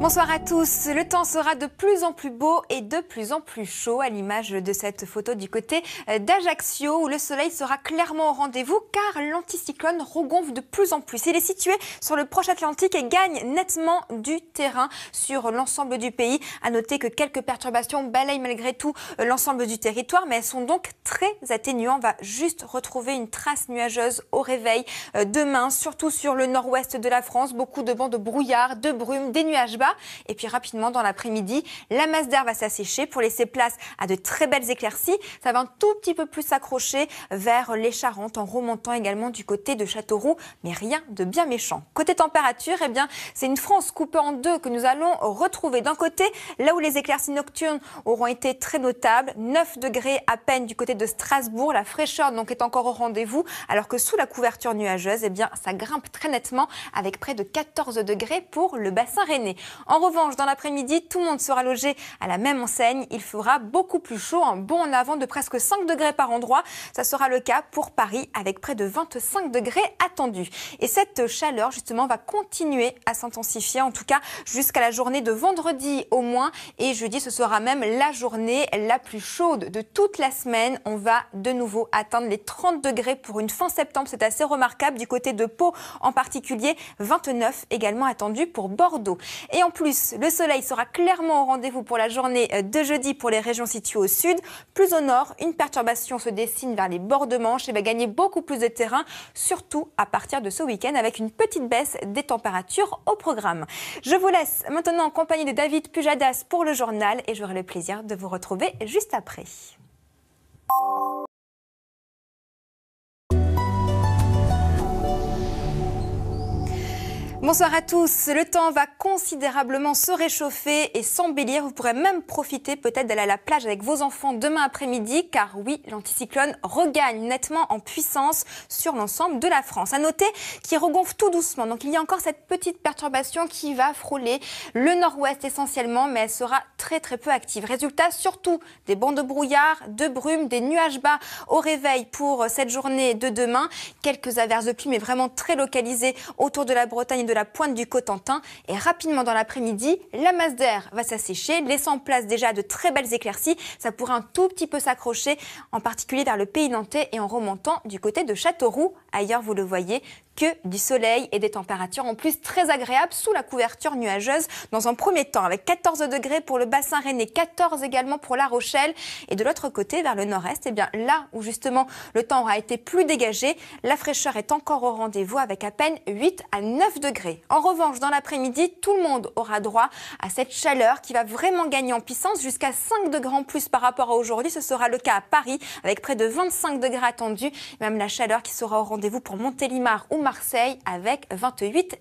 Bonsoir à tous. Le temps sera de plus en plus beau et de plus en plus chaud à l'image de cette photo du côté d'Ajaccio où le soleil sera clairement au rendez-vous car l'anticyclone regonfle de plus en plus. Il est situé sur le proche Atlantique et gagne nettement du terrain sur l'ensemble du pays. À noter que quelques perturbations balayent malgré tout l'ensemble du territoire, mais elles sont donc très atténuantes. On va juste retrouver une trace nuageuse au réveil demain, surtout sur le nord-ouest de la France. Beaucoup de bancs de brouillard, de brume, des nuages bas. Et puis rapidement dans l'après-midi, la masse d'air va s'assécher pour laisser place à de très belles éclaircies. Ça va un tout petit peu plus s'accrocher vers les Charentes en remontant également du côté de Châteauroux, mais rien de bien méchant. Côté température, eh bien, c'est une France coupée en deux que nous allons retrouver. D'un côté, là où les éclaircies nocturnes auront été très notables, 9 degrés à peine du côté de Strasbourg. La fraîcheur donc est encore au rendez-vous, alors que sous la couverture nuageuse, eh bien, ça grimpe très nettement avec près de 14 degrés pour le bassin rennais. En revanche, dans l'après-midi, tout le monde sera logé à la même enseigne. Il fera beaucoup plus chaud, un bond en avant de presque 5 degrés par endroit. Ça sera le cas pour Paris avec près de 25 degrés attendus. Et cette chaleur, justement, va continuer à s'intensifier, en tout cas jusqu'à la journée de vendredi au moins. Et jeudi, ce sera même la journée la plus chaude de toute la semaine. On va de nouveau atteindre les 30 degrés pour une fin septembre. C'est assez remarquable. Du côté de Pau en particulier, 29 également attendu pour Bordeaux. Et en plus, le soleil sera clairement au rendez-vous pour la journée de jeudi pour les régions situées au sud. Plus au nord, une perturbation se dessine vers les bords de Manche et va gagner beaucoup plus de terrain, surtout à partir de ce week-end avec une petite baisse des températures au programme. Je vous laisse maintenant en compagnie de David Pujadas pour le journal et j'aurai le plaisir de vous retrouver juste après. Bonsoir à tous. Le temps va considérablement se réchauffer et s'embellir. Vous pourrez même profiter peut-être d'aller à la plage avec vos enfants demain après-midi car oui, l'anticyclone regagne nettement en puissance sur l'ensemble de la France. À noter qu'il regonfle tout doucement. Donc il y a encore cette petite perturbation qui va frôler le nord-ouest essentiellement, mais elle sera très peu active. Résultat, surtout des bancs de brouillard, de brume, des nuages bas au réveil pour cette journée de demain. Quelques averses de pluie, mais vraiment très localisées autour de la Bretagne et de la pointe du Cotentin. Et rapidement dans l'après-midi, la masse d'air va s'assécher, laissant place déjà de très belles éclaircies. Ça pourrait un tout petit peu s'accrocher, en particulier vers le pays nantais et en remontant du côté de Châteauroux. Ailleurs, vous le voyez, que du soleil et des températures en plus très agréables sous la couverture nuageuse dans un premier temps avec 14 degrés pour le bassin rennais, 14 également pour La Rochelle et de l'autre côté vers le nord-est, eh bien là où justement le temps aura été plus dégagé, la fraîcheur est encore au rendez-vous avec à peine 8 à 9 degrés. En revanche, dans l'après-midi, tout le monde aura droit à cette chaleur qui va vraiment gagner en puissance jusqu'à 5 degrés en plus par rapport à aujourd'hui. Ce sera le cas à Paris avec près de 25 degrés attendus, même la chaleur qui sera au rendez-vous pour Montélimar ou Marseille avec 28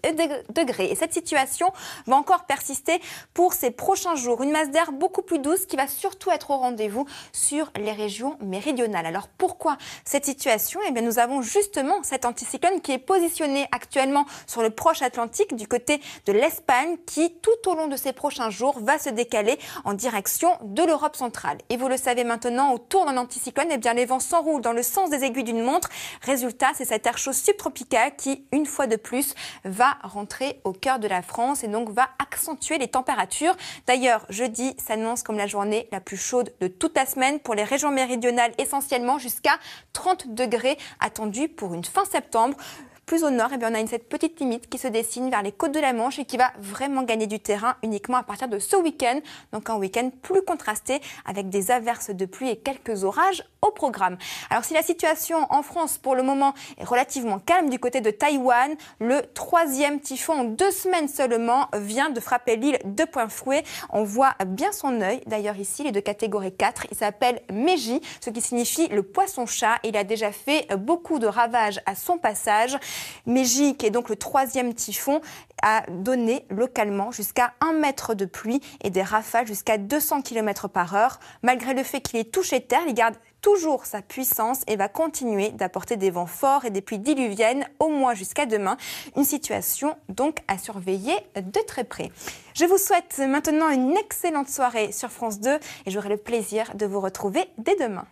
degrés. Et cette situation va encore persister pour ces prochains jours. Une masse d'air beaucoup plus douce qui va surtout être au rendez-vous sur les régions méridionales. Alors pourquoi cette situation? Eh bien, nous avons justement cet anticyclone qui est positionné actuellement sur le proche Atlantique du côté de l'Espagne qui, tout au long de ces prochains jours, va se décaler en direction de l'Europe centrale. Et vous le savez maintenant, autour d'un anticyclone, eh bien, les vents s'enroulent dans le sens des aiguilles d'une montre. Résultat, c'est cet air chaud subtropical qui, une fois de plus, va rentrer au cœur de la France et donc va accentuer les températures. D'ailleurs, jeudi s'annonce comme la journée la plus chaude de toute la semaine pour les régions méridionales, essentiellement jusqu'à 30 degrés attendus pour une fin septembre. Plus au nord, eh bien, on a cette petite limite qui se dessine vers les côtes de la Manche et qui va vraiment gagner du terrain uniquement à partir de ce week-end. Donc un week-end plus contrasté avec des averses de pluie et quelques orages au programme. Alors si la situation en France pour le moment est relativement calme du côté de Taïwan, le 3e typhon en 2 semaines seulement vient de frapper l'île de plein fouet. On voit bien son œil. D'ailleurs ici, il est de catégorie 4. Il s'appelle Meiji, ce qui signifie le poisson-chat. Il a déjà fait beaucoup de ravages à son passage. Meiji, qui est donc le 3e typhon, a donné localement jusqu'à 1 mètre de pluie et des rafales jusqu'à 200 km par heure. Malgré le fait qu'il ait touché terre, il garde toujours sa puissance et va continuer d'apporter des vents forts et des pluies diluviennes au moins jusqu'à demain. Une situation donc à surveiller de très près. Je vous souhaite maintenant une excellente soirée sur France 2 et j'aurai le plaisir de vous retrouver dès demain.